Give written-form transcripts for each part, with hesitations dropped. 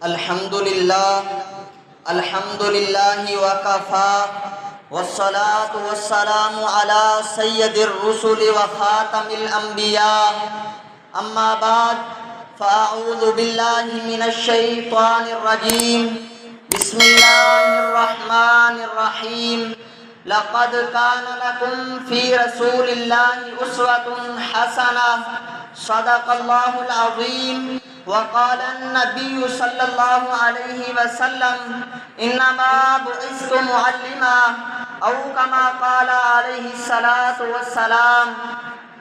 الحمدللہ وکفا والصلاة والسلام علی سید الرسل وخاتم الانبیاء اما بعد فاعوذ باللہ من الشیطان الرجیم بسم اللہ الرحمن الرحیم لقد كان لكم في رسول الله أسوة حسنة صدق الله العظيم وقال النبي صلى الله عليه وسلم إنما بعثت معلما أو كما قال عليه الصلاة والسلام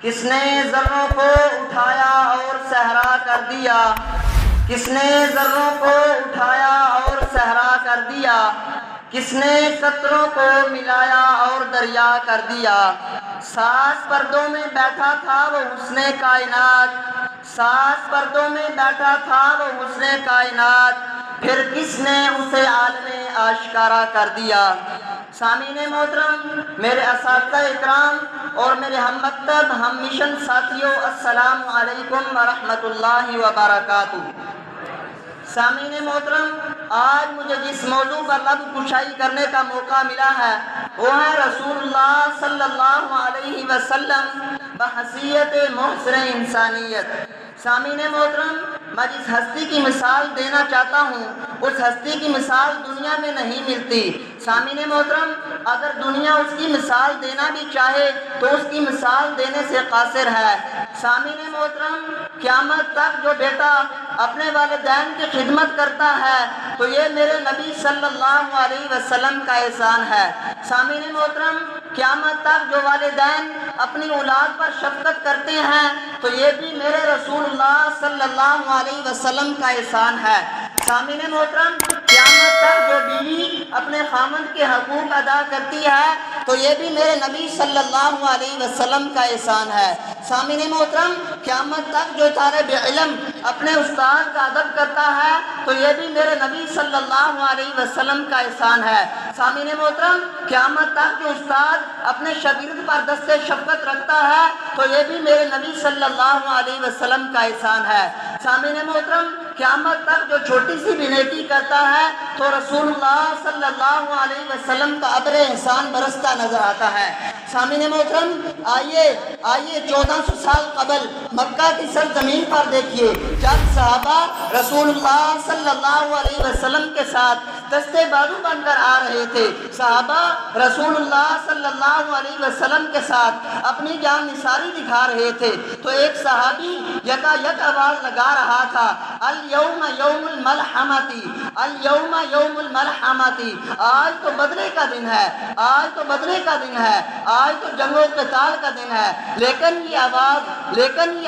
کس نے ذروں کو اٹھایا اور صحرا کر دیا، کس نے ذروں کو اٹھایا اور صحرا کر دیا، کس نے قطروں کو ملایا اور دریا کر دیا۔ سات پردوں میں بیٹھا تھا وہ حسن کائنات، سات پردوں میں بیٹھا تھا وہ حسن کائنات، پھر کس نے اسے عالم آشکارا کر دیا۔ سامعین محترم، میرے اساتذہ اکرام اور میرے ہم مکتب ہم مشن ساتھیوں، السلام علیکم ورحمۃ اللہ وبرکاتہ۔ سامعین محترم، آج مجھے جس موضوع پر لب کشائی کرنے کا موقع ملا ہے وہ ہے رسول اللہ صلی اللہ علیہ وسلم بحیثیت محسن انسانیت۔ سامعین محترم، میں جس ہستی کی مثال دینا چاہتا ہوں اس ہستی کی مثال دنیا میں نہیں ملتی۔ سامعین محترم، اگر دنیا اس کی مثال دینا بھی چاہے تو اس کی مثال دینے سے قاصر ہے۔ سامعین محترم، قیامت تک جو بیٹا اپنے والدین کی خدمت کرتا ہے تو یہ میرے نبی صلی اللہ علیہ وسلم کا احسان ہے۔ سامعین محترم، قیامت تک جو والدین اپنی اولاد پر شفقت کرتے ہیں تو یہ بھی میرے رسول اللہ صلی اللہ علیہ وسلم کا احسان ہے۔ سامعین محترم، قیامت تک جو بیوی اپنے خامند کے حقوق ادا کرتی ہے تو یہ بھی میرے نبی صلی اللہ علیہ وسلم کا احسان ہے۔ سامعین محترم، قیامت تک جو طالب علم اپنے استاد کا ادب کرتا ہے تو یہ بھی میرے نبی صلی اللہ علیہ وسلم کا احسان ہے۔ سامعین محترم، قیامت تک جو استاد اپنے شاگرد پر دست شفقت رکھتا ہے تو یہ بھی میرے نبی صلی اللہ علیہ وسلم کا احسان ہے۔ سامعین محترم، قیامت تک جو چھوٹی سی بھی نیکی کرتا ہے تو رسول اللہ صلی اللہ علیہ وسلم کا ابر احسان برستا نظر آتا ہے۔ سامعین محترم، آئیے 1400 سال قبل مکہ کی سرزمین پر دیکھیے، جب صحابہ رسول اللہ صلی اللہ علیہ وسلم کے ساتھ دستے بازو بن کر آ رہے تھے، صحابہ رسول اللہ صلی اللہ علیہ وسلم کے ساتھ اپنی جان نثاری دکھا رہے تھے تو ایک صحابی یکا یک آواز لگا رہا تھا، الیوم یوم الملحمتی، الیوم یوم الملحمتی، آج تو بدلے کا دن ہے، آج تو بدلے کا دن ہے، آج تو جنگ و قتال کا دن ہے۔ لیکن یہ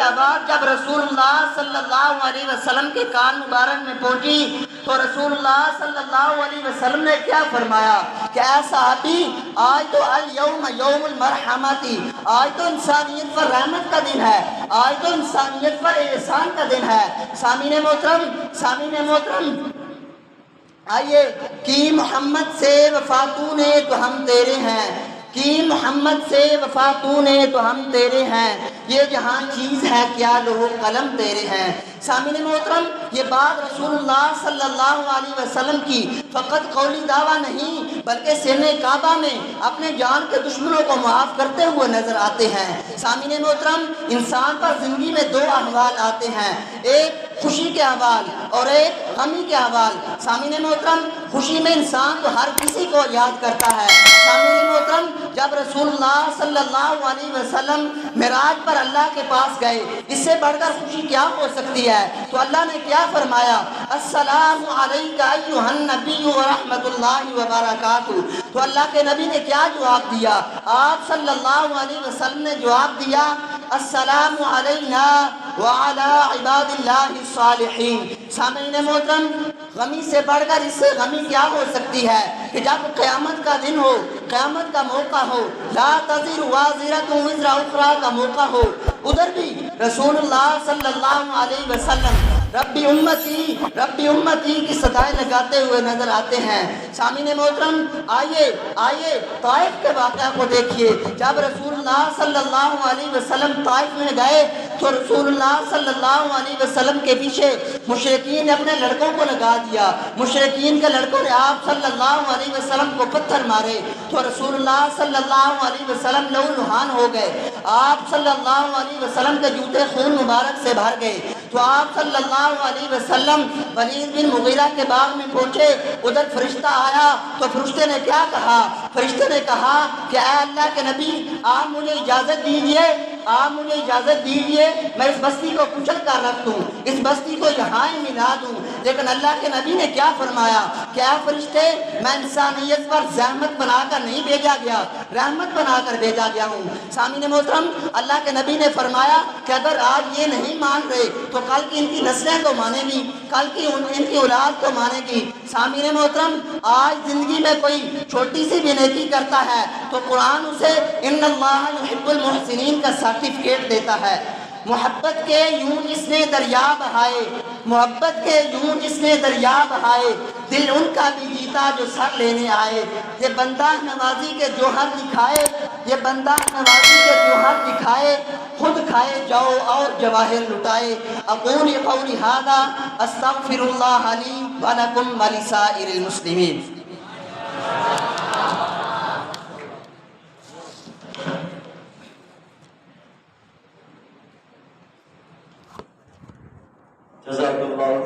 آواز جب رسول اللہ صلی اللہ علیہ وسلم کے کان مبارک میں پہنچی تو رسول اللہ صلی اللہ علیہ وسلم نے کیا فرمایا کہ اے صحابی، آج تو الیوم یوم المرحمتی، آج تو انسانیت پر رحمت کا دن ہے، آج تو انسانیت پر احسان کا دن ہے۔ سامعین محترم، آئیے کی محمد سے وفا تو نے تو ہم تیرے ہیں، کی محمد سے وفا تو نے تو ہم تیرے ہیں، یہ جہاں چیز ہے کیا لوح قلم تیرے ہیں۔ سامعین محترم، یہ بات رسول اللہ صلی اللہ علیہ وسلم کی فقط قولی دعویٰ نہیں بلکہ سینے کعبہ میں اپنے جان کے دشمنوں کو معاف کرتے ہوئے نظر آتے ہیں۔ سامعین محترم، انسان پر زندگی میں دو احوال آتے ہیں، ایک خوشی کے احوال اور ایک غمی کے احوال۔ سامعین محترم، خوشی میں انسان تو ہر کسی کو یاد کرتا ہے۔ سامعین محترم، جب رسول اللہ صلی اللہ علیہ وسلم معراج پر اللہ کے پاس گئے، اس سے بڑھ کر خوشی کیا ہو سکتی ہے؟ تو اللہ نے کیا فرمایا، السلام علیک ایھا النبی ورحمۃ اللہ وبرکاتہ۔ تو اللہ کے نبی نے کیا جواب دیا؟ آپ صلی اللہ علیہ وسلم نے جواب دیا، السلام علینا وعلی عباد اللہ الصالحین۔ سامعین محترم، غمی سے بڑھ کر اس سے غمی کیا ہو سکتی ہے کہ جب قیامت کا دن ہو، قیامت کا موقع ہو، لا تزر وازرۃ وزر اخرى کا موقع ہو، ادھر بھی رسول اللہ صلی اللہ علیہ وسلم ربی امتی کی صدائیں لگاتے ہوئے نظر آتے ہیں۔ سامعین محترم، آئیے طائف کے واقعہ کو دیکھیے۔ جب رسول اللہ صلی اللہ علیہ وسلم طائف میں گئے تو رسول اللہ صلی اللہ علیہ وسلم کے پیچھے مشرکین نے اپنے لڑکوں کو لگا دیا۔ مشرکین کے لڑکوں نے آپ صلی اللہ علیہ وسلم کو پتھر مارے تو رسول اللہ صلی اللہ علیہ وسلم لہو لہان ہو گئے۔ آپ صلی اللہ علیہ وسلم کے جوتے خون مبارک سے بھر گئے تو آپ صلی اللہ علیہ وسلم ولید بن مغیرہ کے باغ میں پہنچے۔ ادھر فرشتہ آیا تو فرشتے نے کیا کہا؟ فرشتے نے کہا کہ اے اللہ کے نبی، آپ مجھے اجازت دیجئے، میں اس بستی کو کچل کر رکھ دوں، اس بستی کو یہاں ہی ملا دوں۔ لیکن اللہ کے نبی نے کیا فرمایا کہ اے فرشتے، میں انسانیت پر زحمت بنا کر نہیں بھیجا گیا، رحمت بنا کر بھیجا گیا ہوں۔ سامعین محترم، اللہ کے نبی نے فرمایا کہ اگر آج یہ نہیں مان رہے تو کل کی ان کی نسلیں تو مانے گی، کل کی ان کی اولاد تو مانے گی۔ سامعین محترم، آج زندگی میں کوئی چھوٹی سی بھی نیکی کرتا ہے تو قرآن اسے ان اللہ یحب المحسنین کا سرٹیفکیٹ دیتا ہے۔ محبت کے یوں جس نے دریا بہائے، محبت کے یوں جس نے دریا بہائے، دل ان کا بھی جیتا جو سر لینے آئے۔ یہ بندہ نوازی کے جوہر دکھائے، یہ بندہ نوازی کے جوہر دکھائے، خود کھائے جاؤ اور جواہر لٹائے۔ اقول قولی ھذا استغفر اللہ لی ولکم ولسائر المسلمین۔ جزاک اللہ